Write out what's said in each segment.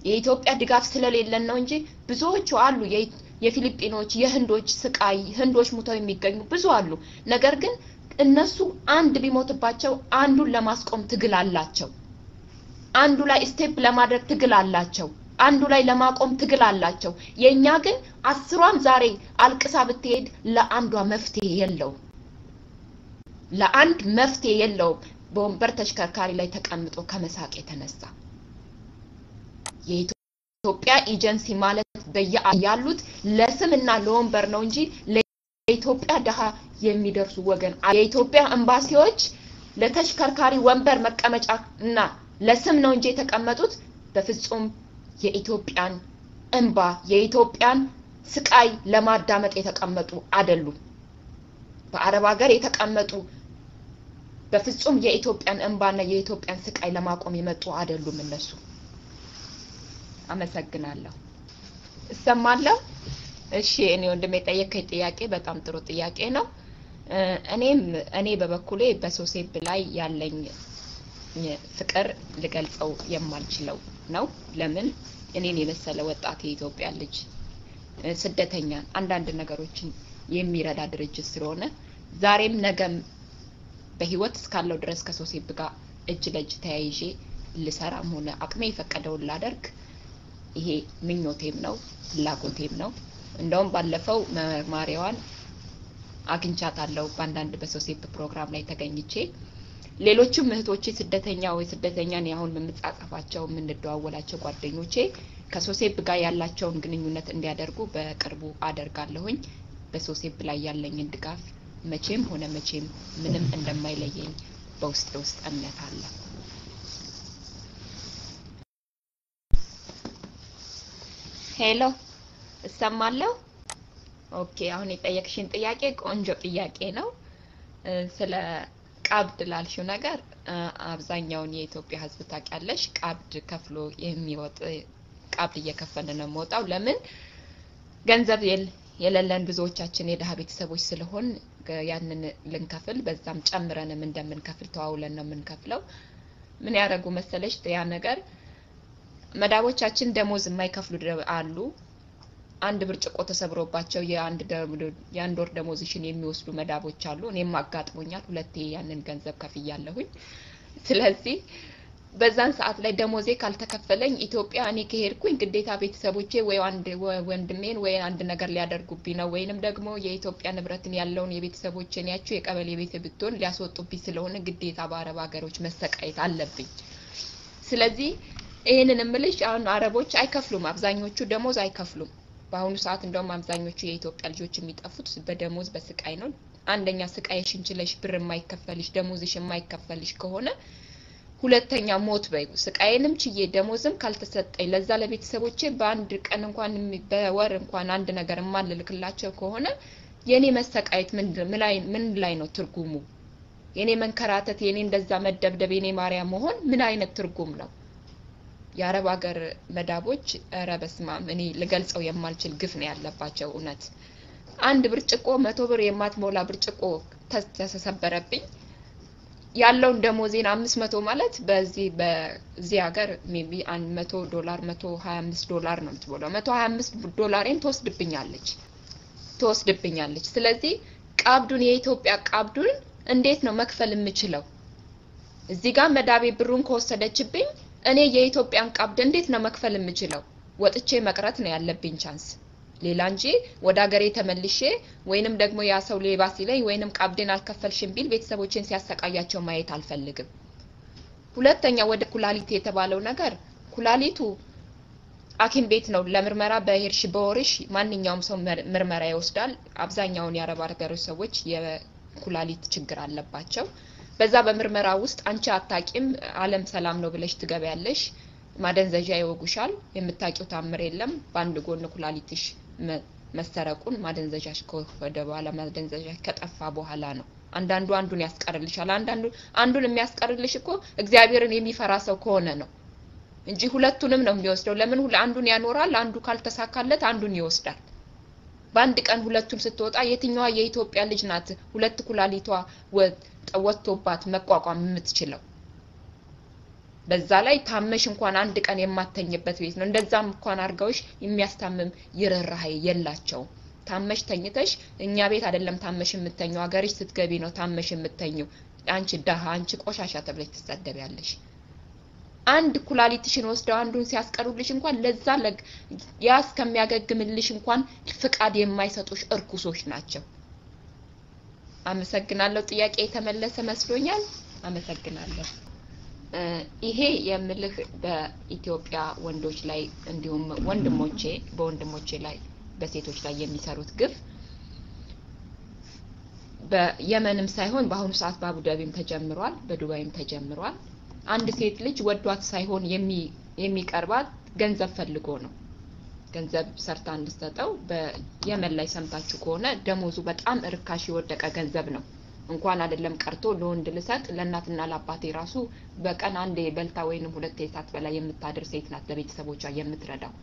የኢትዮጵያ ድጋፍ ስለሌለን ነው እንጂ ብዙዎቹ አሉ የፊሊፒኖች የህንዶች ስቃይ ህንዶች ሙተው የሚገኙ ብዙ አሉ ነገር ግን እነሱ አንድ ቢሞትባቸው አንዱን ለማስቆም ትግል አላቸው አንዱ ላይ ስቴፕ ለማድረግ ትግል አላቸው አንዱ ላይ ለማቆም ትግል አላቸው የኛ ግን አስሯም ዛሬ አልቅሳ ብትሄድ ለአንዷ መፍትሄ የለው ለአንድ መፍትሄ የለው በወንበር ተሽከርካሪ ላይ ተቀምጦ ከመሳቅ የተነሳ የኢትዮጵያ ኤጀንሲ ማለት ያሉት ለስምና ለወንበር ነው እንጂ ለኢትዮጵያ ደሃ የሚደርሱ ወገን የኢትዮጵያ ኤምባሲዎች ለተሽከርካሪ ወንበር መቀመጫና ለስም ነው እንጂ የተቀመጡት በፍጹም የኢትዮጵያን እንባ የኢትዮጵያን ስቃይ ለማዳመጥ የተቀመጡ አይደሉም በአረብ ሀገር የተቀመጡ በፍጹም የኢትዮጵያን እንባና የኢትዮጵያን ስቃይ ለማቆም የመጡ አይደሉም እነሱ አመሰግናለሁ እሰማለሁ እሺ እኔ ወንድሜ ጠየቀኝ ጥያቄ በጣም ጥሩ ጥያቄ ነው እኔ በበኩሌ በሶሴብ ላይ ያለኝ ፍቅር ልገልጸው የማልችለው ነው ለምን እኔን የመሰለ ወጣት የኢትዮጵያ ልጅ ስደተኛ አንዳንድ ነገሮችን የሚረዳ ድርጅት ስለሆነ ዛሬም ነገም በህይወት እስካለው ድረስ ከሶሴብ ጋር እጅ ለእጅ ተያይዤ ልሰራም ሆነ አቅሜ የፈቀደውን ላደርግ ይሄ ምኞቴም ነው ፍላጎቴም ነው እንደውም ባለፈው ማሪያዋን አግኝቻታለሁ በአንዳንድ በሶሴብ ፕሮግራም ላይ ተገኝቼ ሌሎችም እህቶቼ ስደተኛ ወይ ስደተኛን ያሁን በመጻጻፋቸው ምንደዋወላቸው ጓደኞቼ ከሶሴብ ጋር ያላቸውን ግንኙነት እንዲያደርጉ በቅርቡ አደርጋለሁኝ በሶሴብ ላይ ያለኝን ድጋፍ መቼም ሆነ መቼም ምንም እንደማይለየኝ በውስጥ እምነት አለ ሄሎ እሰማለሁ ኦኬ አሁን የጠየቅሽን ጥያቄ ቆንጆ ጥያቄ ነው ስለ ቀብድ ላልሽው ነገር አብዛኛውን የኢትዮጵያ ህዝብ ታውቂያለሽ ቀብድ ከፍሎ የሚወጥ ቀብድ እየከፈልን ነው የምወጣው ለምን ገንዘብ የሌለን ብዙዎቻችን የደሃ ቤተሰቦች ስለሆን ያንን ልንከፍል በዛም ጨምረንም እንደምንከፍል ተዋውለን ነው የምንከፍለው ምን ያረጉ መሰለሽ ያ ነገር መዳቦቻችን ደሞዝ የማይከፍሉ አሉ አንድ ብርጭቆ ተሰብሮባቸው የአንድ ወር ደሞዝሽን የሚወስዱ መዳቦች አሉ እኔም አጋጥሞኛል ሁለቴ ያንን ገንዘብ ከፍያለሁኝ ስለዚህ በዛን ሰዓት ላይ ደሞዜ ካልተከፈለኝ ኢትዮጵያ እኔ ከሄድኩኝ ግዴታ ቤተሰቦቼ ወይ አንድ ወንድሜን ወይ አንድ ነገር ሊያደርጉብኝ ነው ወይንም ደግሞ የኢትዮጵያ ንብረትን ያለውን የቤተሰቦቼን ያቸው የቀበሌ ቤት ብትሆን ሊያስወጡብኝ ስለሆነ ግዴታ በአረብ ሀገሮች መሰቃየት አለብኝ ስለዚህ ይሄንን እምልሽ አሁን አረቦች አይከፍሉም አብዛኞቹ ደሞዝ አይከፍሉም በአሁኑ ሰዓት እንደውም አብዛኞቹ የኢትዮጵያ ልጆች የሚጠፉት በደሞዝ በስቃይ ነው አንደኛ ስቃይሽን ችለሽ ብር የማይከፈልሽ ደሞዝሽ የማይከፈልሽ ከሆነ ሁለተኛ ሞት በይ ስቃይንም ችዬ ደሞዝም ካልተሰጠኝ ለዛ ለቤተሰቦቼ በአንድ ቀን እንኳን በወር እንኳን አንድ ነገር ማልልክላቸው ከሆነ የኔ መሰቃየት ምን ላይ ነው ትርጉሙ የኔ መንከራተት የኔ እንደዛ መደብደብ የኔ ማርያም መሆን ምን አይነት ትርጉም ነው የአረብ ሀገር መዳቦች ረበስማም እኔ ልገልጸው የማልችል ግፍ ነው ያለባቸው እውነት አንድ ብርጭቆ 100 ብር የማትሞላ ብርጭቆ ተሰበረብኝ ያለው ደሞዜን 500 ማለት በዚህ ሀገር ሜቢ $100 $125 ነው የምትበላው $125ን ትወስድብኛለች ስለዚህ ቀብዱን የኢትዮጵያ ቀብዱን እንዴት ነው መክፈል የምችለው እዚህ ጋር መዳቤ ብሩን ከወሰደችብኝ እኔ የኢትዮጵያን ቀብድ እንዴት ነው መክፈል የምችለው ወጥቼ መቅረት ነው ያለብኝ ቻንስ ሌላ እንጂ ወደ ሀገሬ ተመልሼ ወይንም ደግሞ ያ ሰው ሌባ ሲለኝ ወይንም ቀብዴን አልከፈልሽም ቢል ቤተሰቦቼን ሲያሰቃያቸው ማየት አልፈልግም ሁለተኛ ወደ ኩላሊት የተባለው ነገር ኩላሊቱ አኪም ቤት ነው ለምርመራ በሄርሽ በወርሽ ማንኛውም ሰው ምርመራ ይወስዳል አብዛኛውን የአረብ ሀገሮች ሰዎች የኩላሊት ችግር አለባቸው በዛ በምርመራ ውስጥ አንቺ አታቂም ዓለም ሰላም ነው ብለሽ ትገበያለሽ ማደንዘዣ ይወጉሻል የምታቂው ታምር የለም ባንድ ጎን ኩላሊትሽ መሰረቁን ማደንዘዣሽ ከወደ በኋላ ማደንዘዣ ከጠፋ በኋላ ነው አንዱን ያስቀርልሻል አንዱን የሚያስቀርልሽ እኮ እግዚአብሔርን የሚፈራ ሰው ከሆነ ነው እንጂ ሁለቱንም ነው የሚወስደው ለምን አንዱን ያኖራል አንዱ ካልተሳካለት አንዱን ይወስዳል በአንድ ቀን ሁለቱን ስትወጣ የትኛዋ የኢትዮጵያ ልጅ ናት ሁለት ኩላሊቷ ወጥቶባት መቋቋም የምትችለው በዛ ላይ ታመሽ እንኳን አንድ ቀን የማተኝበት ቤት ነው እንደዛም እንኳን አርጋውሽ የሚያስታምም ይረራህ የላቸው ታመሽ ተኝተሽ እኛ ቤት አይደለም ታመሽ የምተኘው አገርሽ ስትገቢ ነው ታመሽ የምተኘው አንቺ ደሃ አንቺ ቆሻሻ ተብለሽ ትሰደቢያለሽ አንድ ኩላሊትሽን ወስደው አንዱን ሲያስቀሩልሽ እንኳን ለዛ ያስ ከሚያገግምልሽ እንኳን ፍቃድ የማይሰጡሽ እርኩሶች ናቸው አመሰግናለሁ ጥያቄ የተመለሰ መስሎኛል አመሰግናለሁ ይሄ የምልህ በኢትዮጵያ ወንዶች ላይ እንዲሁም በወንድሞቼ ላይ በሴቶች ላይ የሚሰሩት ግፍ በየመንም ሳይሆን በአሁኑ ሰዓት በአቡዳቢም ተጀምሯል በዱባይም ተጀምሯል አንድ ሴት ልጅ ወዷት ሳይሆን የሚቀርባት ገንዘብ ፈልጎ ነው ገንዘብ ሰርታ እንድትሰጠው በየመን ላይ ሰምታችሁ ከሆነ ደሞዙ በጣም እርካሽ የወደቀ ገንዘብ ነው እንኳን አይደለም ቀርቶ ለወንድ ልሰጥ ለእናትና ለአባቴ ራሱ በቀን አንዴ በልታ ወይንም ሁለቴ ሰዓት በላይ የምታደር ሴት ናት ለቤተሰቦቿ የምትረዳው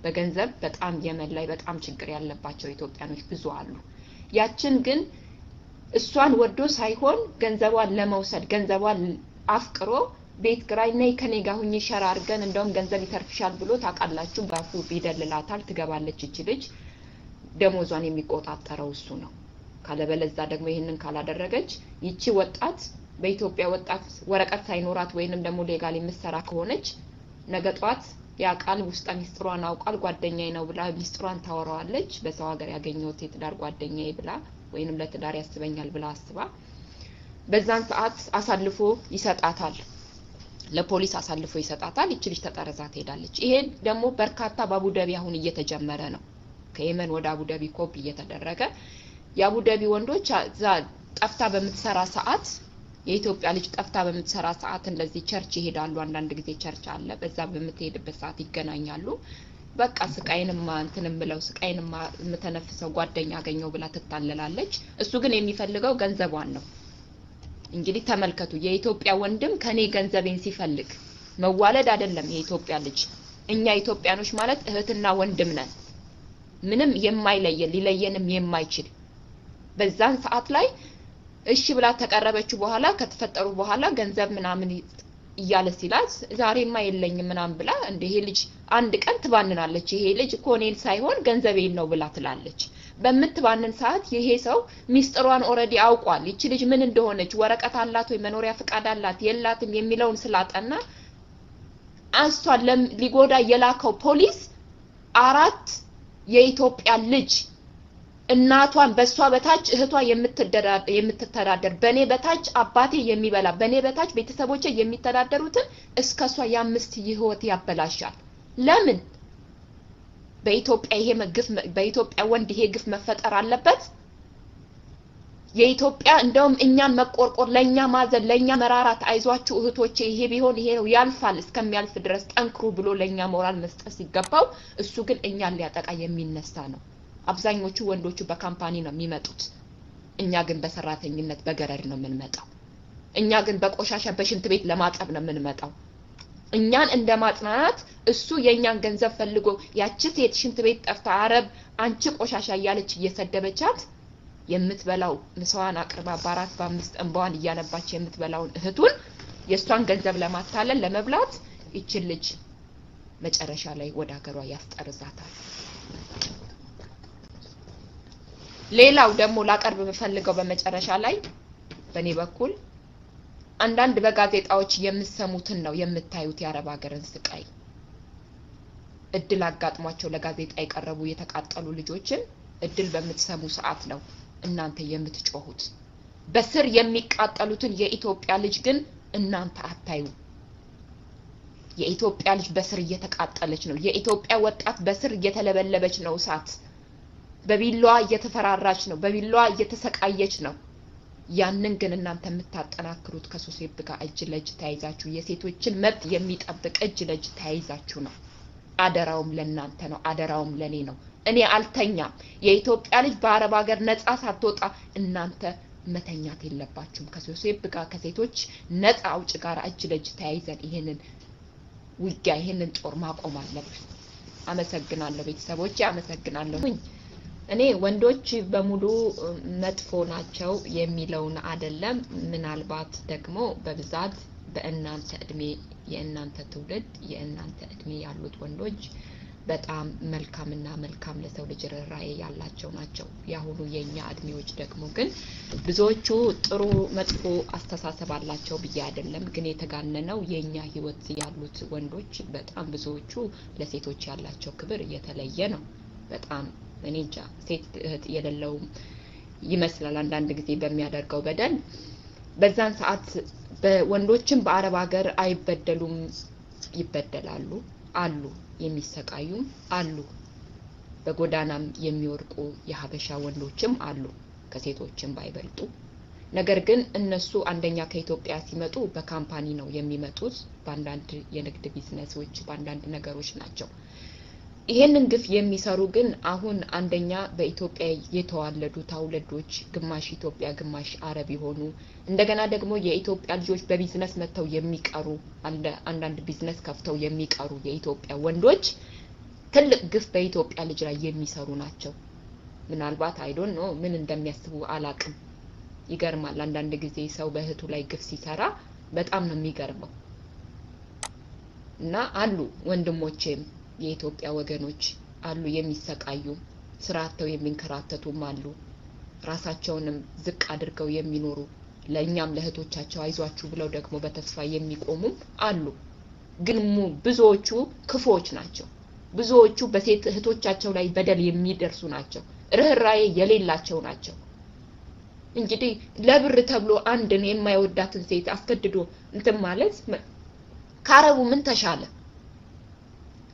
በገንዘብ በጣም የመን ላይ በጣም ችግር ያለባቸው ኢትዮጵያኖች ብዙ አሉ ያችን ግን እሷን ወዶ ሳይሆን ገንዘቧን ለመውሰድ ገንዘቧን አፍቅሮ ቤት ግራይ ነይ ከኔ ጋር ሁኚ ሸራ አርገን እንደውም ገንዘብ ይተርፍሻል ብሎ ታቃላችሁ ባፉ ቢደልላታል ትገባለች እቺ ልጅ ደሞዟን የሚቆጣጠረው እሱ ነው ካለበለዛ ደግሞ ይሄንን ካላደረገች ይቺ ወጣት በኢትዮጵያ ወጣት ወረቀት ሳይኖራት ወይንም ደግሞ ሌጋሊ መስራ ከሆነች ነገጧት ያቃል ውስጥ ሚስጥሯን አውቃል ጓደኛዬ ነው ብላ ሚስጥሯን ታወራዋለች በሰው ሀገር ያገኘው የትዳር ጓደኛዬ ብላ ወይንም ለትዳር ያስበኛል ብላ አስባ በዛን ሰዓት አሳልፎ ይሰጣታል ለፖሊስ አሳልፎ ይሰጣታል እቺ ልጅ ተጠረዛ ትሄዳለች ይሄ ደግሞ በርካታ በአቡዳቢ አሁን እየተጀመረ ነው ከየመን ወደ አቡዳቢ ኮፒ እየተደረገ የአቡዳቢ ወንዶች ጠፍታ በመትሰራ ሰዓት የኢትዮጵያ ልጅ ጠፍታ በመትሰራ ሰዓት እንደዚህ ቸርች ይሄዳሉ አንዳንድ ጊዜ ቸርች አለ በዛ በመትሄድበት ሰዓት ይገናኛሉ በቃ ስቃይንማ እንትንም ብለው ስቃይንማ የምተነፍሰው ጓደኛ አገኘው ብላ ትታለላለች እሱ ግን የሚፈልገው ገንዘቧን ነው እንግዲህ ተመልከቱ የኢትዮጵያ ወንድም ከኔ ገንዘቤን ሲፈልግ መዋለድ አይደለም የኢትዮጵያ ልጅ እኛ ኢትዮጵያኖች ማለት እህትና ወንድም ነን ምንም የማይለየን ሊለየንም የማይችል በዛን ሰዓት ላይ እሺ ብላ ተቀረበች በኋላ ከተፈጠሩ በኋላ ገንዘብ ምናምን ይያለ ሲላስ ዛሬማ የለኝም ምናምን ብላ እንደ ይሄ ልጅ አንድ ቀን ትባንናለች ይሄ ልጅ ኮኔል ሳይሆን ገንዘቤን ነው ብላ ትላለች በመትባንን ሰዓት ይሄ ሰው ሚስጥሯን ኦሬዲ አውቋል እቺ ልጅ ምን እንደሆነች ወረቀት አላት ወይ መኖሪያ ፍቃድ አላት የላትም የሚለውን ስላጠና አንስቷል ሊጎዳ የላከው ፖሊስ አራት የኢትዮጵያ ልጅ እናቷን በሷ በታች እህቷ የምትተዳደር በኔ በታች አባቴ የሚበላ በኔ በታች ቤተሰቦቼ የሚተዳደሩትን እስከሷ ያምስት ይህወት ያበላሻል ለምን በኢትዮጵያ ይሄ መግፍ በኢትዮጵያ ወንድ ይሄ ግፍ መፈጠር አለበት የኢትዮጵያ እንደውም እኛን መቆርቆር ለኛ ማዘን ለኛ መራራት አይዟችሁ እህቶቼ ይሄ ቢሆን ይሄ ነው ያልፋል እስከሚያልፍ ድረስ ጠንክሩ ብሎ ለኛ ሞራል መስጠት ሲገባው እሱ ግን እኛን ሊያጠቃ የሚነሳ ነው አብዛኞቹ ወንዶቹ በካምፓኒ ነው የሚመጡት እኛ ግን በሰራተኝነት በገረድ ነው የምንመጣው እኛ ግን በቆሻሻ በሽንት ቤት ለማጠብ ነው የምንመጣው እኛን እንደማጥናናት እሱ የኛን ገንዘብ ፈልጎ ያቺ ሴት ሽንት ቤት ጠፍታ አረብ አንቺ ቆሻሻ እያለች እየሰደበቻት የምትበላው ምሳዋን አቅርባ በአራት በአምስት እንባዋን እያነባች የምትበላውን እህቱን የሷን ገንዘብ ለማታለል ለመብላት ይችል ልጅ መጨረሻ ላይ ወደ ሀገሯ ያስጠርዛታል ሌላው ደግሞ ላቀርብ በፈልገው በመጨረሻ ላይ በኔ በኩል አንዳንድ በጋዜጣዎች የምሰሙትን ነው የምታዩት የአረብ ሀገርን ስቃይ እድል አጋጥሟቸው ለጋዜጣ የቀረቡ የተቃጠሉ ልጆችን እድል በመትሰሙ ሰዓት ነው እናንተ የምትጮሁት በስር የሚቃጠሉትን የኢትዮጵያ ልጅ ግን እናንተ አታዩ የኢትዮጵያ ልጅ በስር እየተቃጠለች ነው የኢትዮጵያ ወጣት በስር እየተለበለበች ነው እሳት በቢላዋ እየተፈራራች ነው በቢላዋ እየተሰቃየች ነው ያንን ግን እናንተ የምታጠናክሩት ከሶሴብ ጋር እጅ ለእጅ ተያይዛችሁ የሴቶችን መብት የሚጠብቅ እጅ ለእጅ ተያይዛችሁ ነው አደራውም ለናንተ ነው አደራውም ለኔ ነው እኔ አልተኛም የኢትዮጵያ ልጅ በአረብ ሀገር ነፃ ሳትወጣ እናንተ መተኛት የለባችሁም ከሶሴብ ጋር ከሴቶች ነፃ አውጭ ጋር እጅ ለእጅ ተያይዘን ይሄንን ውጊያ ይሄንን ጦር ማቆም አለብን አመሰግናለሁ ቤተሰቦቼ አመሰግናለሁ እኔ ወንዶች በሙሉ መጥፎ ናቸው የሚለውን አይደለም ምናልባት ደግሞ በብዛት በእናንተ እድሜ የእናንተ ትውልድ የእናንተ እድሜ ያሉት ወንዶች በጣም መልካምና መልካም ለሰው ልጅ ርህራሄ ያላቸው ናቸው። ያሁኑ የኛ እድሜዎች ደግሞ ግን ብዙዎቹ ጥሩ መጥፎ አስተሳሰብ አላቸው ብዬ አይደለም፣ ግን የተጋነነው የኛ ህይወት ያሉት ወንዶች በጣም ብዙዎቹ ለሴቶች ያላቸው ክብር የተለየ ነው። በጣም እኔ እንጃ ሴት እህት የሌለው ይመስላል አንዳንድ ጊዜ በሚያደርገው በደል። በዛን ሰዓት በወንዶችም በአረብ ሀገር አይበደሉም፣ ይበደላሉ አሉ፣ የሚሰቃዩም አሉ፣ በጎዳናም የሚወርቁ የሀበሻ ወንዶችም አሉ ከሴቶችም ባይበልጡ። ነገር ግን እነሱ አንደኛ ከኢትዮጵያ ሲመጡ በካምፓኒ ነው የሚመጡት፣ በአንዳንድ የንግድ ቢዝነሶች በአንዳንድ ነገሮች ናቸው። ይሄንን ግፍ የሚሰሩ ግን አሁን አንደኛ በኢትዮጵያ የተዋለዱ ታውለዶች ግማሽ ኢትዮጵያ ግማሽ አረብ የሆኑ እንደገና ደግሞ የኢትዮጵያ ልጆች በቢዝነስ መተው የሚቀሩ አንዳንድ ቢዝነስ ከፍተው የሚቀሩ የኢትዮጵያ ወንዶች ትልቅ ግፍ በኢትዮጵያ ልጅ ላይ የሚሰሩ ናቸው። ምናልባት አይ ዶንት ኖ ምን እንደሚያስቡ አላቅም። ይገርማል። አንዳንድ ጊዜ ሰው በእህቱ ላይ ግፍ ሲሰራ በጣም ነው የሚገርመው። እና አሉ ወንድሞቼም የኢትዮጵያ ወገኖች አሉ የሚሰቃዩ፣ ስራተው የሚንከራተቱም አሉ፣ ራሳቸውንም ዝቅ አድርገው የሚኖሩ ለኛም ለእህቶቻቸው አይዟችሁ ብለው ደግሞ በተስፋ የሚቆሙም አሉ። ግን ብዙዎቹ ክፎች ናቸው። ብዙዎቹ በሴት እህቶቻቸው ላይ በደል የሚደርሱ ናቸው። ርህራሄ የሌላቸው ናቸው። እንግዲህ ለብር ተብሎ አንድን የማይወዳትን ሴት አስገድዶ እንትን ማለት ካረቡ ምን ተሻለ?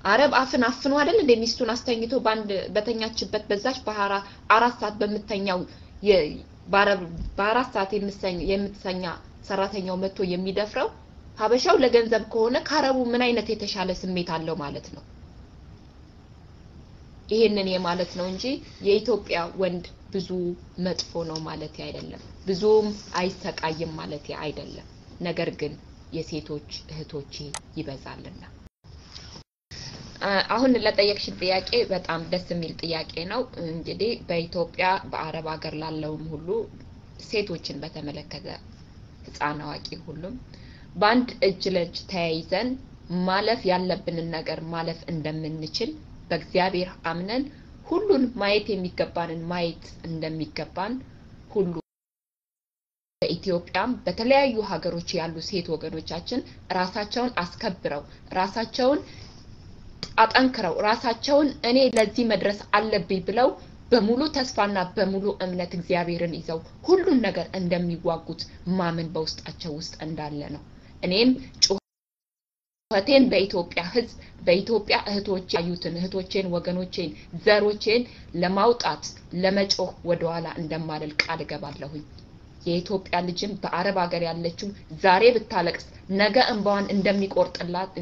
አረብ አፍን አፍኖ አይደል እንደ ሚስቱን አስተኝቶ ባንድ በተኛችበት በዛች በ4 ሰዓት በመተኛው በ4 ሰዓት የምትሰኛ ሰራተኛው መጥቶ የሚደፍረው ሀበሻው ለገንዘብ ከሆነ ካረቡ ምን አይነት የተሻለ ስሜት አለው ማለት ነው? ይሄንን የማለት ነው እንጂ የኢትዮጵያ ወንድ ብዙ መጥፎ ነው ማለት አይደለም፣ ብዙም አይሰቃይም ማለት አይደለም። ነገር ግን የሴቶች እህቶቼ ይበዛልና አሁን ለጠየቅሽ ጥያቄ በጣም ደስ የሚል ጥያቄ ነው። እንግዲህ በኢትዮጵያ በአረብ ሀገር ላለውም ሁሉ ሴቶችን በተመለከተ ህፃን አዋቂ ሁሉም በአንድ እጅ ለእጅ ተያይዘን ማለፍ ያለብንን ነገር ማለፍ እንደምንችል በእግዚአብሔር አምነን ሁሉን ማየት የሚገባንን ማየት እንደሚገባን ሁሉ በኢትዮጵያም በተለያዩ ሀገሮች ያሉ ሴት ወገኖቻችን ራሳቸውን አስከብረው ራሳቸውን አጠንክረው ራሳቸውን እኔ ለዚህ መድረስ አለብኝ ብለው በሙሉ ተስፋና በሙሉ እምነት እግዚአብሔርን ይዘው ሁሉን ነገር እንደሚዋጉት ማመን በውስጣቸው ውስጥ እንዳለ ነው። እኔም ጩኸቴን በኢትዮጵያ ህዝብ በኢትዮጵያ እህቶች ያዩትን እህቶቼን ወገኖቼን ዘሮቼን ለማውጣት ለመጮህ ወደኋላ እንደማልል ቃል እገባለሁኝ። የኢትዮጵያ ልጅም በአረብ ሀገር ያለችው ዛሬ ብታለቅስ ነገ እንባዋን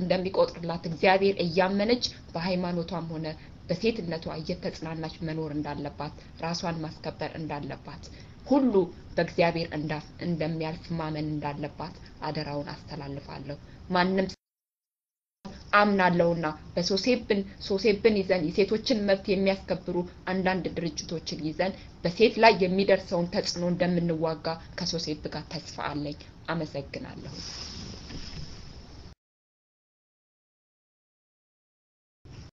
እንደሚቆጥርላት እግዚአብሔር እያመነች በሃይማኖቷም ሆነ በሴትነቷ እየተጽናናች መኖር እንዳለባት ራሷን ማስከበር እንዳለባት ሁሉ በእግዚአብሔር እንደሚያልፍ ማመን እንዳለባት አደራውን አስተላልፋለሁ። ማንንም አምናለሁና በሶሴብን ይዘን የሴቶችን መብት የሚያስከብሩ አንዳንድ ድርጅቶችን ይዘን በሴት ላይ የሚደርሰውን ተጽዕኖ እንደምንዋጋ ከሶሴብ ጋር ተስፋ አለኝ። አመሰግናለሁ።